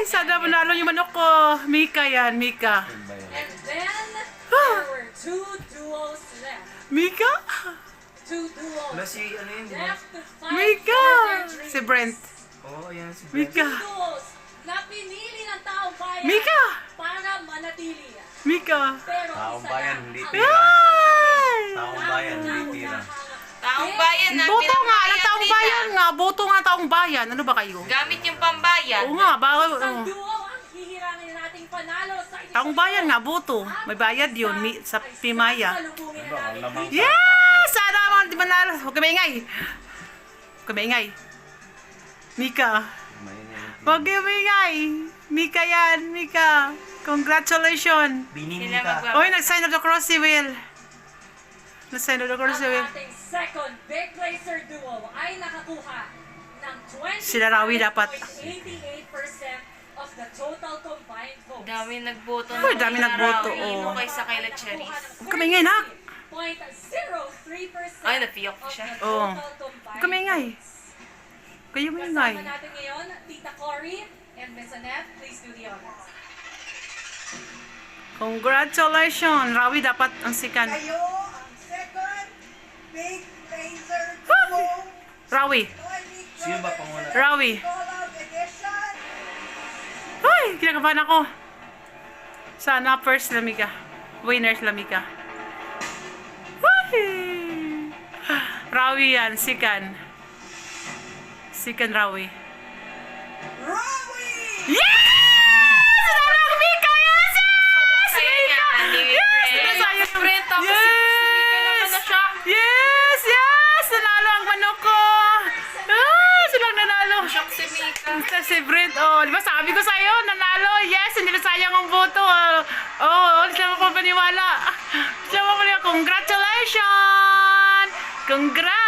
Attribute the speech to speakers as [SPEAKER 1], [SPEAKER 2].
[SPEAKER 1] Sana manalo yung manok ko. Mika yan, Mika.
[SPEAKER 2] And then, there were two duos left.
[SPEAKER 1] Mika?
[SPEAKER 2] Two duos
[SPEAKER 3] Wala si, ano yun, di ba?
[SPEAKER 2] left to fight
[SPEAKER 1] Mika!
[SPEAKER 2] for their dreams.
[SPEAKER 1] Si Brent.
[SPEAKER 3] Oo, yan si Brent.
[SPEAKER 1] Mika.
[SPEAKER 2] Two duos na pinili ng taong bayan
[SPEAKER 1] Mika!
[SPEAKER 2] para manatili.
[SPEAKER 1] Mika.
[SPEAKER 2] Pero
[SPEAKER 3] Taong
[SPEAKER 2] isa
[SPEAKER 3] bayan,
[SPEAKER 2] lang
[SPEAKER 3] hindi
[SPEAKER 2] ang
[SPEAKER 3] tira.
[SPEAKER 1] Ay!
[SPEAKER 3] Taong bayan, hindi tira.
[SPEAKER 4] Taong bayan na
[SPEAKER 1] Boto nga,
[SPEAKER 4] pinambayad
[SPEAKER 1] ng taong
[SPEAKER 4] nila.
[SPEAKER 1] bayan nga. Boto nga taong bayan. Ano ba kayo?
[SPEAKER 4] Gamit yung pambayad.
[SPEAKER 1] Oo nga, bawal.
[SPEAKER 2] Isang duo ang hihirangin nating panalo sa
[SPEAKER 1] Taong bayan nga, boto. May bayad yun sa Pimaya.
[SPEAKER 2] Salubungin
[SPEAKER 3] Diba,
[SPEAKER 2] na
[SPEAKER 3] ang lamang
[SPEAKER 2] natin.
[SPEAKER 1] Yeah! Sana naman, di manalo. Huwag ka maingay. Huwag ka maingay. Mika. Huwag ka maingay. Mika yan, Mika. Congratulations.
[SPEAKER 3] Binini
[SPEAKER 4] Sila
[SPEAKER 3] ka.
[SPEAKER 4] magbabayad.
[SPEAKER 1] Oy, nag-sign of the cross si Will. Nag-sign of the cross si Will.
[SPEAKER 2] Ang ating second big placer duo ay nakakuha ng 20.88%
[SPEAKER 1] Sila Rawi dapat.
[SPEAKER 2] of the total combined votes.
[SPEAKER 4] Dami nagboto.
[SPEAKER 1] Uy, dami nagboto,
[SPEAKER 4] Ino
[SPEAKER 1] oh.
[SPEAKER 4] kaysa kay La Cherise.
[SPEAKER 1] Huwag ka maingay, nak.
[SPEAKER 2] 0.03%
[SPEAKER 4] Ay, napiyak ko siya.
[SPEAKER 2] of the
[SPEAKER 1] Oo.
[SPEAKER 2] total combined
[SPEAKER 1] Huwag ka maingay.
[SPEAKER 2] votes.
[SPEAKER 1] Kayo maingay.
[SPEAKER 2] Kasama natin ngayon, Tita Cory and Miss Annette. Please do the honors.
[SPEAKER 1] Congratulations. Rawi dapat ang sikan.
[SPEAKER 5] Kayo ang second big laser duo
[SPEAKER 1] Rawi.
[SPEAKER 3] Sino ba pangulat?
[SPEAKER 1] Rawi.
[SPEAKER 5] collab edition.
[SPEAKER 1] Ay, kinakabahan ako. Sana first lamika. Winners lamika. Ay! Rawi yan, sikan. Sikan Rawi.
[SPEAKER 5] Rawi!
[SPEAKER 1] Yes! Nanalo ang Mika! Yes! Yes!
[SPEAKER 4] Saya niya, ni
[SPEAKER 1] Yes!
[SPEAKER 4] Brent.
[SPEAKER 1] Nasayang ang
[SPEAKER 4] Brent, tapos si Mika naman na siya.
[SPEAKER 1] Yes! Yes! Nanalo ang manok ko! Ah, silang nanalo.
[SPEAKER 4] Shock si Mika.
[SPEAKER 1] Basta si Brent, oh, di ba sabi ko sa'yo, nanalo, yes, hindi na sayang ang boto. Ulit lang ako paniwala. Siya mo pala, congratulations! Congrats!